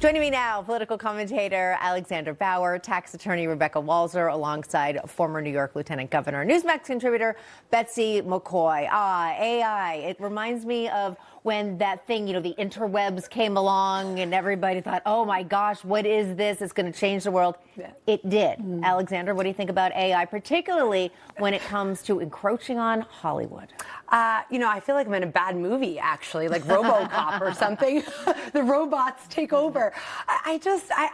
Joining me now, political commentator Alexander Bauer, tax attorney Rebecca Walser, alongside former New York Lieutenant Governor, Newsmax contributor Betsy McCoy. AI. It reminds me of when that thing, the interwebs came along and everybody thought, oh my gosh, what is this? It's going to change the world. Yeah. It did. Alexander, what do you think about AI, particularly when it comes to encroaching on Hollywood? I feel like I'm in a bad movie, actually, like RoboCop or something. The robots take over. I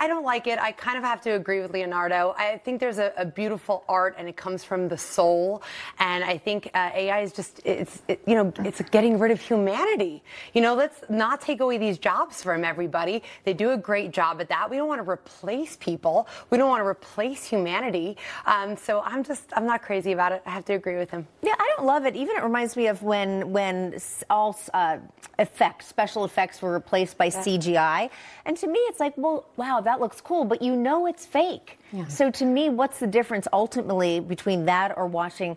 don't like it. I kind of have to agree with Leonardo. I think there's a beautiful art, and it comes from the soul. And I think AI is just, it's getting rid of humanity. Let's not take away these jobs from everybody. They do a great job at that. We don't want to replace people. We don't want to replace humanity. So I'm not crazy about it. I have to agree with him. Yeah, I don't love it. Even it reminds me of when all special effects were replaced by CGI. And to me, it's like, well, wow, that looks cool, but it's fake. Yeah. So to me, what's the difference ultimately between that or watching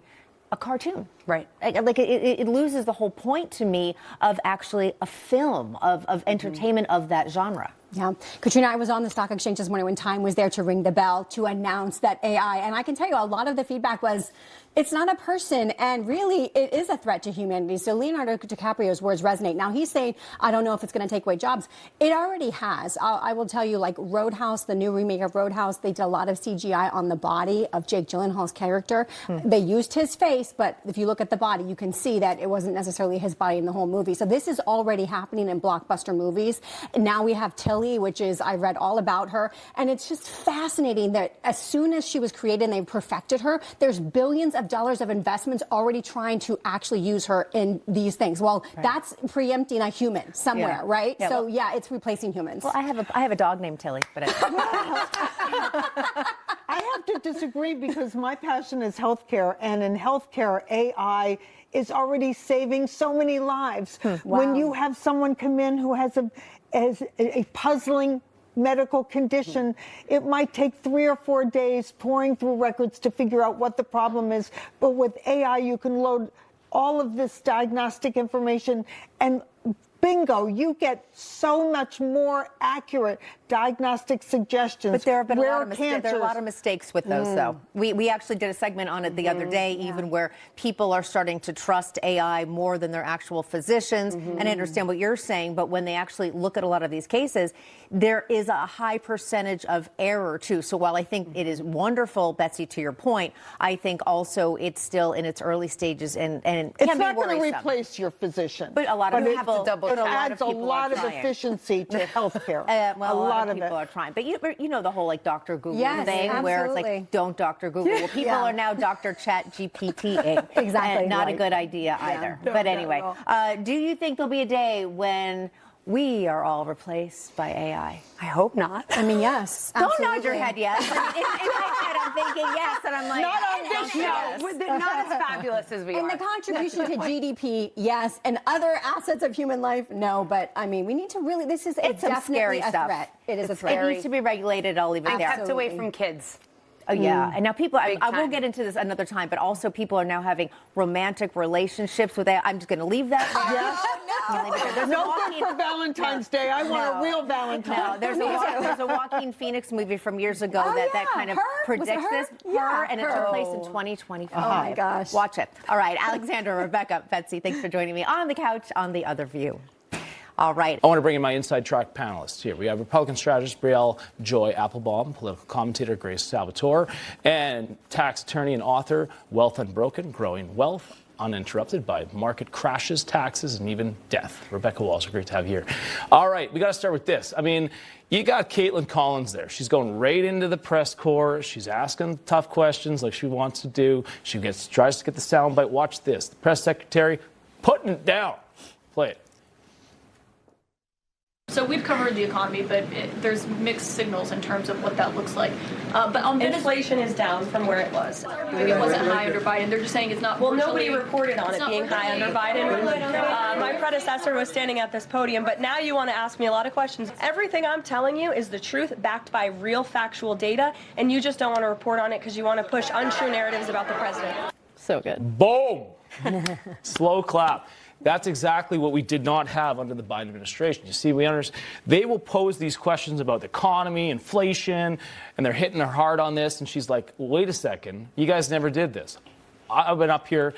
a cartoon? Right. Like it loses the whole point to me of actually a film, of entertainment of that genre. Yeah. Katrina, I was on the stock exchange this morning when Time was there to ring the bell to announce that AI. And I can tell you a lot of the feedback was, it's not a person. And really, it is a threat to humanity. So Leonardo DiCaprio's words resonate. Now, he's saying, I don't know if it's going to take away jobs. It already has. I will tell you, like Roadhouse, the new remake of Roadhouse, they did a lot of CGI on the body of Jake Gyllenhaal's character. They used his face, but if you look at the body, you can see that it wasn't necessarily his body in the whole movie. So this is already happening in blockbuster movies. And now we have Tilly, which is, I read all about her. And it's just fascinating that as soon as she was created and they perfected her, there's billions of dollars of investments already trying to actually use her in these things. Well, that's preempting a human somewhere, right? Yeah, so it's replacing humans. Well, I have a dog named Tilly, but I have to disagree because my passion is healthcare, and in healthcare, AI is already saving so many lives. Wow. When you have someone come in who has a puzzling medical condition, it might take 3 or 4 days pouring through records to figure out what the problem is. But with AI, you can load all of this diagnostic information and bingo, you get so much more accurate diagnostic suggestions. But there have been a lot of mistakes with those, though. We actually did a segment on it the other day, even where people are starting to trust AI more than their actual physicians. And I understand what you're saying, but when they actually look at a lot of these cases, there is a high percentage of error, too. So while I think it is wonderful, Betsy, to your point, I think also it's still in its early stages and it's not going to replace your physician. But a lot of people, it adds a lot of efficiency to healthcare. Well, a lot of people are trying. But you know the whole Dr. Google thing, where it's like, don't Dr. Google. Well, people are now Dr. Chat GPT-ing. Exactly. And not a good idea either. No, but anyway, do you think there'll be a day when we are all replaced by AI? I hope not. I mean, yes. Don't nod your head yes. In my head, I'm thinking yes, and I'm like, not on this show. Yes. Not as fabulous as we are. And the contribution to GDP, yes, and other assets of human life, no. But I mean, we need to really. It's some scary stuff. Threat. It is a threat. It needs to be regulated. I'll leave it there. Kept away from kids. Oh, yeah. And now people, I will get into this another time, but also people are now having romantic relationships with AI. I'm just going to leave that there. Yes. No good for Valentine's Day. I want a real Valentine. No, there's a Joaquin Phoenix movie from years ago that kind of predicts this. And it took place in 2025. Oh, my gosh. Watch it. All right. Alexander, Rebecca, Betsy, thanks for joining me on the couch on The Other View. All right. I want to bring in my Inside Track panelists here. We have Republican strategist Brielle Joy Applebaum, political commentator Grace Salvatore, and tax attorney and author Wealth Unbroken, Growing Wealth Uninterrupted by Market Crashes, Taxes, and Even Death. Rebecca Walser, great to have you here. All right, we got to start with this. I mean, you got Caitlin Collins there. She's going right into the press corps. She's asking tough questions like she wants to do. She tries to get the soundbite. Watch this. The press secretary putting it down. Play it. So we've covered the economy, but there's mixed signals in terms of what that looks like. But on inflation is down from where it was. Maybe it wasn't high under Biden. They're just saying it's not. Well, nobody reported on it being high under Biden. My predecessor was standing at this podium, but now you want to ask me a lot of questions. Everything I'm telling you is the truth, backed by real factual data, and you just don't want to report on it because you want to push untrue narratives about the president. So good. Boom. Slow clap. That's exactly what we did not have under the Biden administration. You see, they will pose these questions about the economy, inflation, and they're hitting her hard on this. And she's like, wait a second, you guys never did this. I've been up here,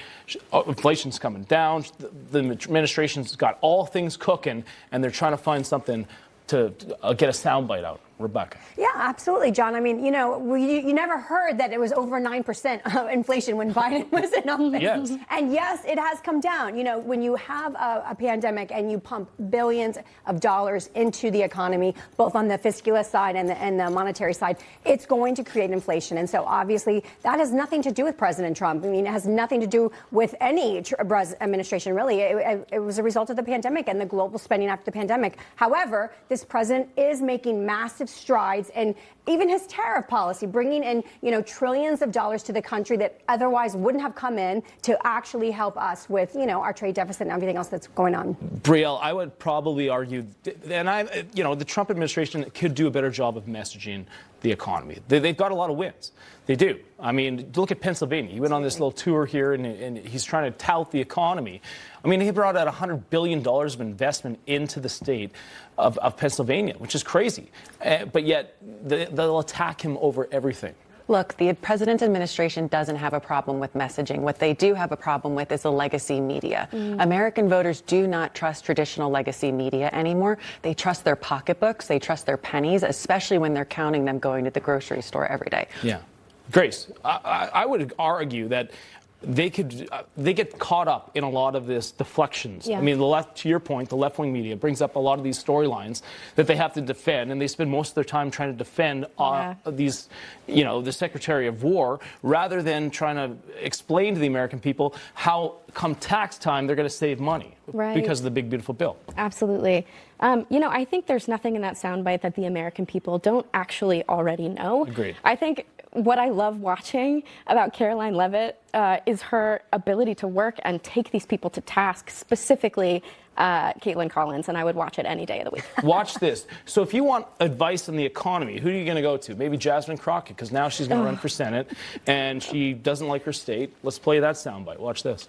inflation's coming down, the administration's got all things cooking, and they're trying to find something to get a soundbite out. Rebecca. Yeah, absolutely, John. I mean, you never heard that it was over 9% of inflation when Biden was in office. Yes. And yes, it has come down. When you have a pandemic and you pump billions of dollars into the economy, both on the fiscal side and the monetary side, it's going to create inflation. And so obviously that has nothing to do with President Trump. I mean, it has nothing to do with any administration, really. It was a result of the pandemic and the global spending after the pandemic. However, this president is making massive strides, and even his tariff policy, bringing in trillions of dollars to the country that otherwise wouldn't have come in to actually help us with our trade deficit and everything else that's going on. Brielle, I would probably argue, and the Trump administration could do a better job of messaging the economy. They've got a lot of wins. They do. I mean, look at Pennsylvania. He went on this little tour here, and he's trying to tout the economy. I mean, he brought out $100 billion of investment into the state of Pennsylvania, which is crazy. But yet, they'll attack him over everything. Look, the president's administration doesn't have a problem with messaging. What they do have a problem with is the legacy media. American voters do not trust traditional legacy media anymore. They trust their pocketbooks. They trust their pennies, especially when they're counting them going to the grocery store every day. Yeah. Grace, I would argue that they get caught up in a lot of this deflections. Yeah. I mean, to your point, the left-wing media brings up a lot of these storylines that they have to defend, and they spend most of their time trying to defend the Secretary of War, rather than trying to explain to the American people how, come tax time, they're going to save money because of the big, beautiful bill. Absolutely. I think there's nothing in that soundbite that the American people don't actually already know. Agreed. I think what I love watching about Caroline Leavitt is her ability to work and take these people to task, specifically Caitlin Collins, and I would watch it any day of the week. Watch this. So if you want advice on the economy, who are you going to go to? Maybe Jasmine Crockett, because now she's going to run for Senate, and she doesn't like her state. Let's play that soundbite. Watch this.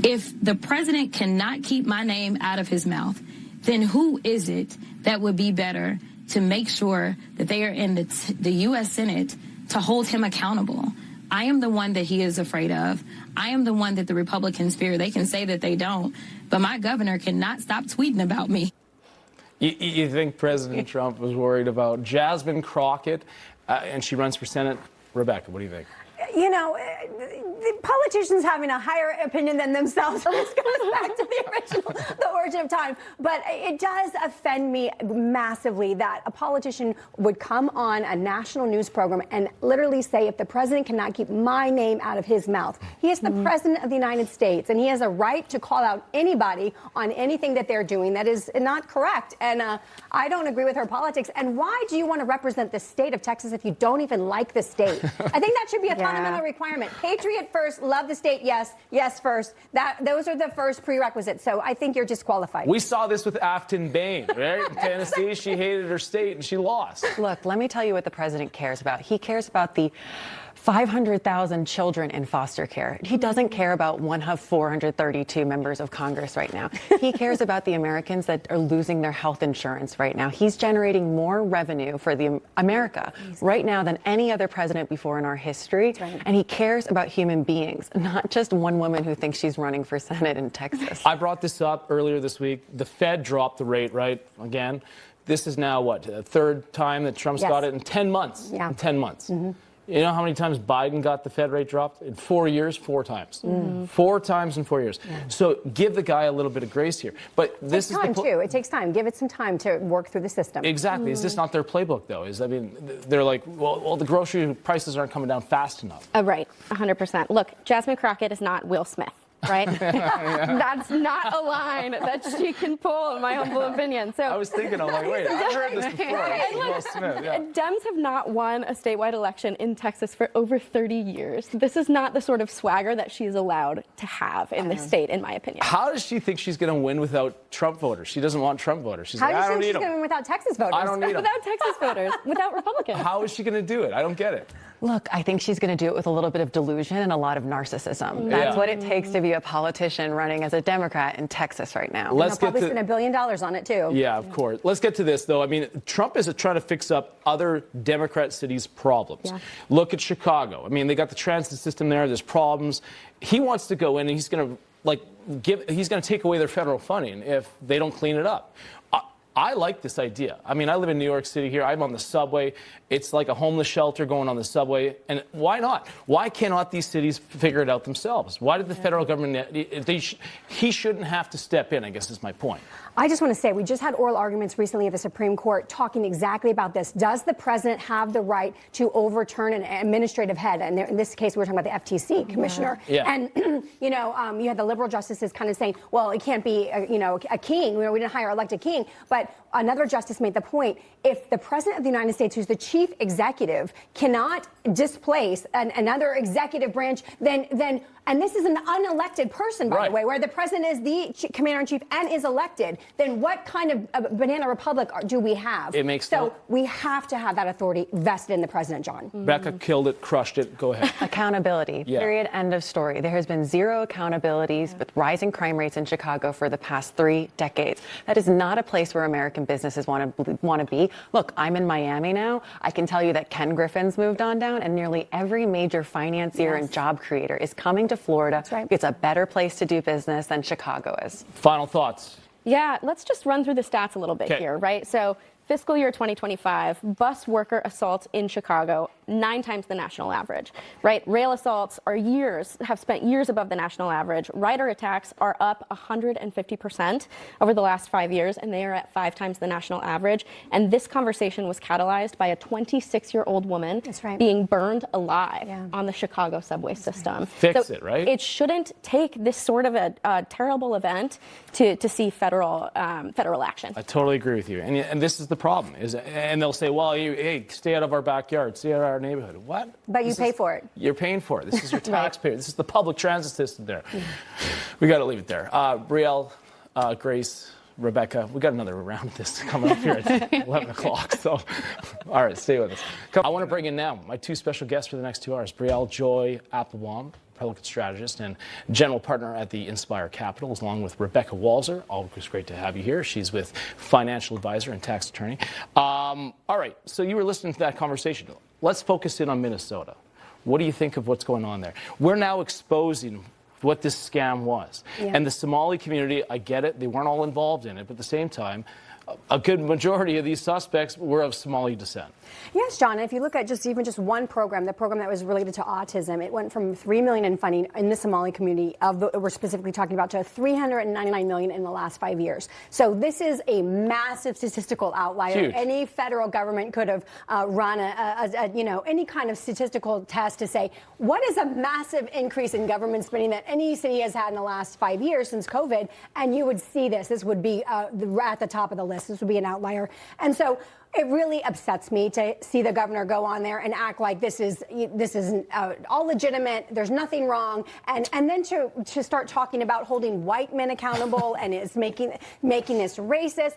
If the president cannot keep my name out of his mouth, then who is it that would be better to make sure that they are in the U.S. Senate to hold him accountable? I am the one that he is afraid of. I am the one that the Republicans fear. They can say that they don't, but my governor cannot stop tweeting about me. You think President Trump was worried about Jasmine Crockett, and she runs for Senate? Rebecca, what do you think? The politicians having a higher opinion than themselves. This goes back to the origin of time. But it does offend me massively that a politician would come on a national news program and literally say, if the president cannot keep my name out of his mouth. He is the president of the United States, and he has a right to call out anybody on anything that they're doing that is not correct. And I don't agree with her politics. And why do you want to represent the state of Texas if you don't even like the state? I think that should be a fundamental requirement. Patriot first, love the state, yes first. Those are the first prerequisites. So I think you're disqualified. We saw this with Afton Bain, right? In Tennessee, she hated her state and she lost. Look, let me tell you what the president cares about. He cares about the 500,000 children in foster care. He doesn't care about one of 432 members of Congress right now. He cares about the Americans that are losing their health insurance right now. He's generating more revenue for America right now than any other president before in our history. Right. And he cares about human beings, not just one woman who thinks she's running for Senate in Texas. I brought this up earlier this week. The Fed dropped the rate, right? Again. This is now, what, the third time that Trump's got it in 10 months. Yeah. In 10 months. You know how many times Biden got the Fed rate dropped? In 4 years, 4 times. 4 times in 4 years. So give the guy a little bit of grace here. But this is time, too. It takes time. Give it some time to work through the system. Exactly. Is this not their playbook, though? They're like, well, the grocery prices aren't coming down fast enough. Right. 100%. Look, Jasmine Crockett is not Will Smith. Right? That's not a line that she can pull, in my humble opinion. So I was thinking, I'm like, wait, I've heard this before. Will Smith, Dems have not won a statewide election in Texas for over 30 years. This is not the sort of swagger that she's allowed to have in this state, in my opinion. How does she think she's going to win without Trump voters? She doesn't want Trump voters. She's How like, does I don't she think need she's going to win without Texas voters? I don't need them. Without Texas voters, without Republicans. How is she going to do it? I don't get it. Look, I think she's going to do it with a little bit of delusion and a lot of narcissism. That's what it takes to be a politician running as a Democrat in Texas right now. They'll probably spend $1 billion on it, too. Yeah, of course. Let's get to this, though. I mean, Trump is trying to fix up other Democrat cities' problems. Yeah. Look at Chicago. I mean, they got the transit system there. There's problems. He wants to go in and he's going to he's going to take away their federal funding if they don't clean it up. I like this idea. I mean, I live in New York City here. I'm on the subway. It's like a homeless shelter going on the subway. And why not? Why cannot these cities figure it out themselves? Why did the federal government, he shouldn't have to step in, I guess is my point. I just want to say, we just had oral arguments recently at the Supreme Court talking exactly about this. Does the president have the right to overturn an administrative head? And in this case, we're talking about the FTC commissioner. Yeah. And, you had the liberal justices kind of saying, well, it can't be, a king. We didn't hire elected king. But another justice made the point, if the president of the United States, who's the chief executive, cannot displace another executive branch, then and this is an unelected person, by the way, where the president is the commander-in-chief and is elected, then what kind of banana republic do we have? It makes so we have to have that authority vested in the president, John. Becca killed it, crushed it. Go ahead. Accountability. Yeah. Period. End of story. There has been zero accountabilities with rising crime rates in Chicago for the past 3 decades. That is not a place where American businesses want to be. Look, I'm in Miami now. I can tell you that Ken Griffin's moved on down, and nearly every major financier and job creator is coming to Florida. That's right. It's a better place to do business than Chicago is. Final thoughts. Yeah, let's just run through the stats a little bit here, right? So fiscal year 2025, bus worker assaults in Chicago, 9 times the national average, right? Rail assaults have spent years above the national average. Rider attacks are up 150% over the last 5 years, and they are at 5 times the national average. And this conversation was catalyzed by a 26-year-old woman being burned alive on the Chicago subway system. Fix it, right? It shouldn't take this sort of a terrible event to see federal action. I totally agree with you. And this is the problem. And they'll say, well, hey, stay out of our backyard, stay out of our neighborhood. What? But you pay for it. You're paying for it. This is your taxpayer. This is the public transit system there. We got to leave it there. Brielle, Grace, Rebecca, we got another round of this coming up here at 11 o'clock. So, all right, stay with us. I want to bring in now my 2 special guests for the next 2 hours. Brielle Joy Applebaum, Republican strategist and general partner at the Inspire Capital, along with Rebecca Walser. Always great to have you here. She's with financial advisor and tax attorney. All right, so you were listening to that conversation. Let's focus in on Minnesota. What do you think of what's going on there? We're now exposing what this scam was. And the Somali community, I get it, they weren't all involved in it, but at the same time, a good majority of these suspects were of Somali descent. Yes, John. If you look at just one program, the program that was related to autism, it went from $3 million in funding in the Somali community, we're specifically talking about, to $399 million in the last 5 years. So this is a massive statistical outlier. Huge. Any federal government could have run any kind of statistical test to say what is a massive increase in government spending that any city has had in the last 5 years since COVID, and you would see this. This would be at the top of the list. This would be an outlier. And so it really upsets me to see the governor go on there and act like this isn't all legitimate. There's nothing wrong, and then to start talking about holding white men accountable and is making this racist.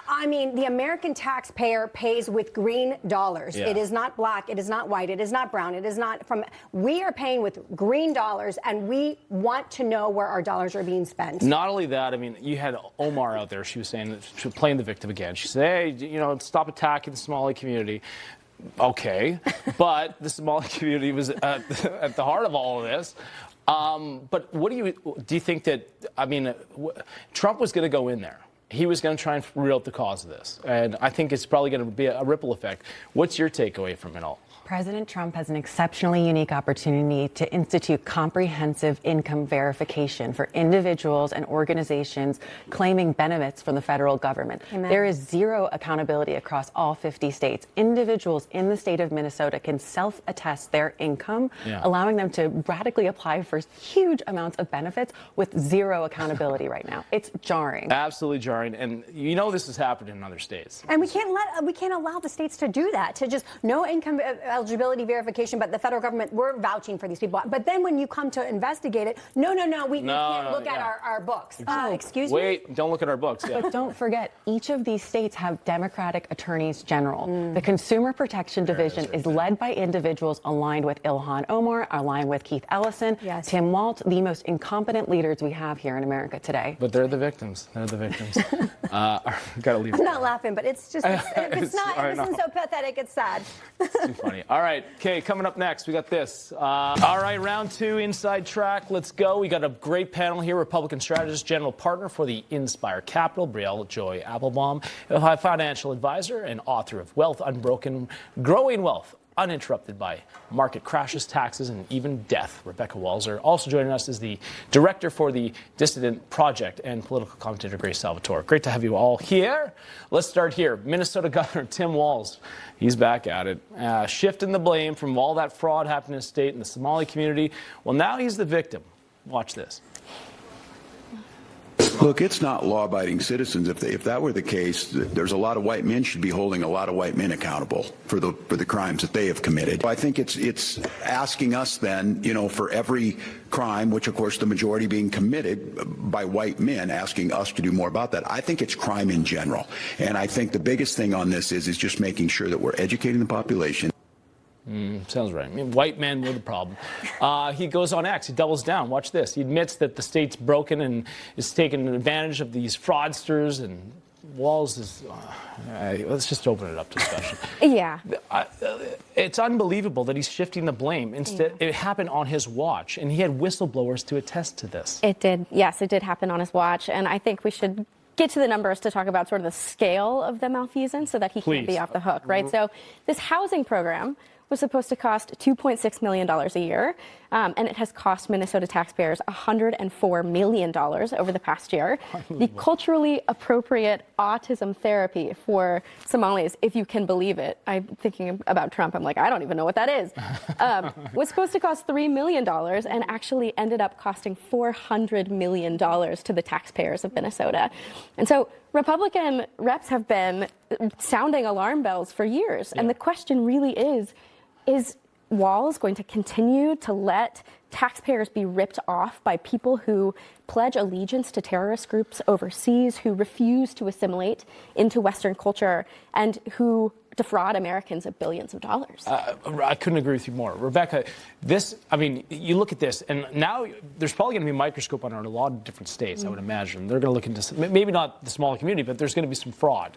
I mean, the American taxpayer pays with green dollars. Yeah. It is not black. It is not white. It is not brown. It is not from. We are paying with green dollars, and we want to know where our dollars are being spent. Not only that, I mean, you had Omar out there. She was saying that she was playing the victim again. She said, hey, stop attacking the Somali community. Okay, but the Somali community was at the heart of all of this. But what do you think that, I mean, Trump was going to go in there. He was going to try and reel out the cause of this. And I think it's probably going to be a ripple effect. What's your takeaway from it all? President Trump has an exceptionally unique opportunity to institute comprehensive income verification for individuals and organizations claiming benefits from the federal government. Amen. There is zero accountability across all 50 states. Individuals in the state of Minnesota can self-attest their income, allowing them to radically apply for huge amounts of benefits with zero accountability right now. It's jarring. Absolutely jarring. And this has happened in other states. And we can't allow the states to do that, to just no income eligibility verification, but the federal government, we're vouching for these people. But then when you come to investigate it, no, we can't look at our books. Excuse me? Wait, don't look at our books. Yeah. But don't forget, each of these states have Democratic attorneys general. The Consumer Protection Division is led by individuals aligned with Ilhan Omar, aligned with Keith Ellison, Tim Walz, the most incompetent leaders we have here in America today. But they're the victims. They're the victims. Gotta leave. I'm not laughing, but it's just, if it's not, if it isn't so pathetic, it's sad. It's too funny. All right, okay, coming up next, we got this. All right, round two, Inside Track. Let's go. We got a great panel here. Republican strategist, general partner for the Inspire Capital, Brielle Joy Applebaum, a financial advisor and author of Wealth Unbroken, Growing Wealth Uninterrupted by Market Crashes, Taxes, and Even Death. Rebecca Walser. Also joining us is the director for the Dissident Project and political commentator Grace Salvatore. Great to have you all here. Let's start here. Minnesota Governor Tim Walz. He's back at it, shifting the blame from all that fraud happening in the state and the Somali community. Well, now he's the victim. Watch this. Look, it's not law-abiding citizens. If that were the case, there's a lot of white men should be holding a lot of white men accountable for the crimes that they have committed. I think it's asking us then, for every crime, which of course the majority being committed by white men, asking us to do more about that. I think it's crime in general, and I think the biggest thing on this is just making sure that we're educating the population. Sounds right. I mean, white men were the problem. He goes on X. He doubles down. Watch this. He admits that the state's broken and is taking advantage of these fraudsters. And Walz is. Let's just open it up to discussion. Yeah. It's unbelievable that he's shifting the blame. Instead, it happened on his watch, and he had whistleblowers to attest to this. It did. Yes, it did happen on his watch, and I think we should get to the numbers to talk about sort of the scale of the malfeasance so that he can't be off the hook, right? So this housing program was supposed to cost $2.6 million a year, and it has cost Minnesota taxpayers $104 million over the past year. The culturally appropriate autism therapy for Somalis, if you can believe it. I'm thinking about Trump. I'm like, I don't even know what that is. Was supposed to cost $3 million and actually ended up costing $400 million to the taxpayers of Minnesota. And so Republican reps have been sounding alarm bells for years. And the question really is Walz going to continue to let taxpayers be ripped off by people who pledge allegiance to terrorist groups overseas, who refuse to assimilate into Western culture, and who defraud Americans of billions of dollars? I couldn't agree with you more. Rebecca, you look at this, and now there's probably going to be a microscope on it in a lot of different states, I would imagine. They're going to look into, maybe not the small community, but there's going to be some fraud.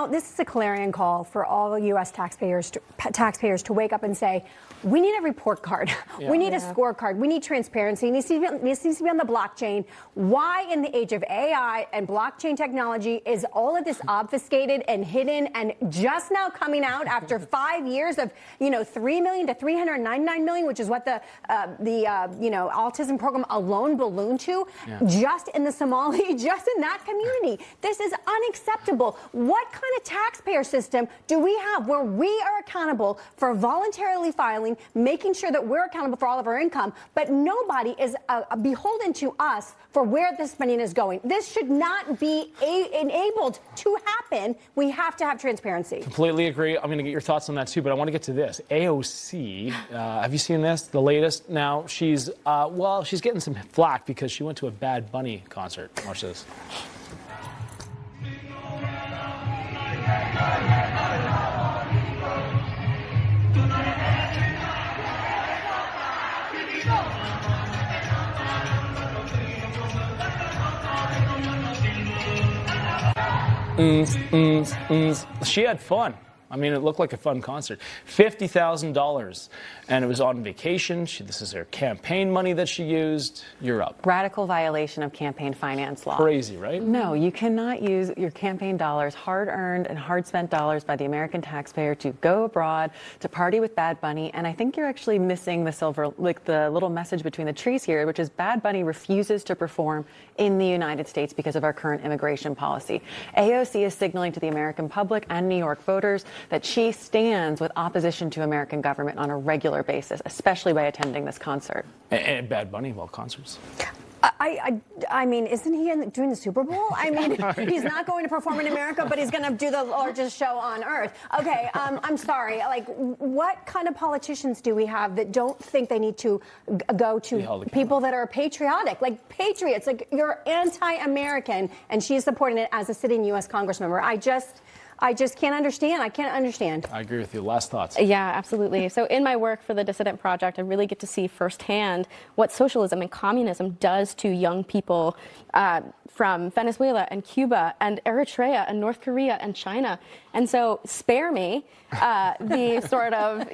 This is a clarion call for all U.S. taxpayers to wake up and say, we need a report card. Yeah. We need a scorecard. We need transparency. It needs to be on the blockchain. Why in the age of AI and blockchain technology is all of this obfuscated and hidden and just now coming out after 5 years of, 3 million to 399 million, which is what the autism program alone ballooned to, just in the Somali, just in that community. This is unacceptable. What kind of taxpayer system do we have where we are accountable for voluntarily filing, making sure that we're accountable for all of our income, but nobody is beholden to us for where this spending is going? This should not be enabled to happen. We have to have transparency. Completely agree. I'm going to get your thoughts on that too, but I want to get to this. AOC, have you seen this? The latest? Now she's getting some flack because she went to a Bad Bunny concert. Watch this. She had fun. I mean, it looked like a fun concert. $50,000, and it was on vacation. This is her campaign money that she used. You're up. Radical violation of campaign finance law. Crazy, right? No, you cannot use your campaign dollars, hard-earned and hard-spent dollars by the American taxpayer, to go abroad, to party with Bad Bunny. And I think you're actually missing the little message between the trees here, which is Bad Bunny refuses to perform in the United States because of our current immigration policy. AOC is signaling to the American public and New York voters that she stands with opposition to American government on a regular basis, especially by attending this concert. And Bad Bunny of all concerts. I mean, isn't he doing the Super Bowl? I mean, he's not going to perform in America, but he's going to do the largest show on earth. Okay, I'm sorry. Like, what kind of politicians do we have that don't think they need to go to people that are patriotic, like patriots? Like, you're anti-American, and she's supporting it as a sitting U.S. Congressmember. I just can't understand. I can't understand. I agree with you. Last thoughts. Yeah, absolutely. So in my work for the Dissident Project, I really get to see firsthand what socialism and communism does to young people from Venezuela and Cuba and Eritrea and North Korea and China. And so spare me the sort of,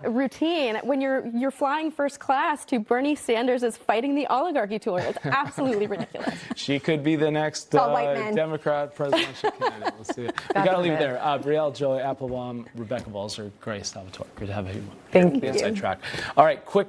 routine when you're flying first class to Bernie Sanders' Fighting the Oligarchy tour. It's absolutely ridiculous. She could be the next Democrat presidential candidate. We'll see. We got to leave it there. Brielle, Joy Applebaum, Rebecca Walser, Grace Salvatore. Great to have you. Thank you. Inside Track. All right, quick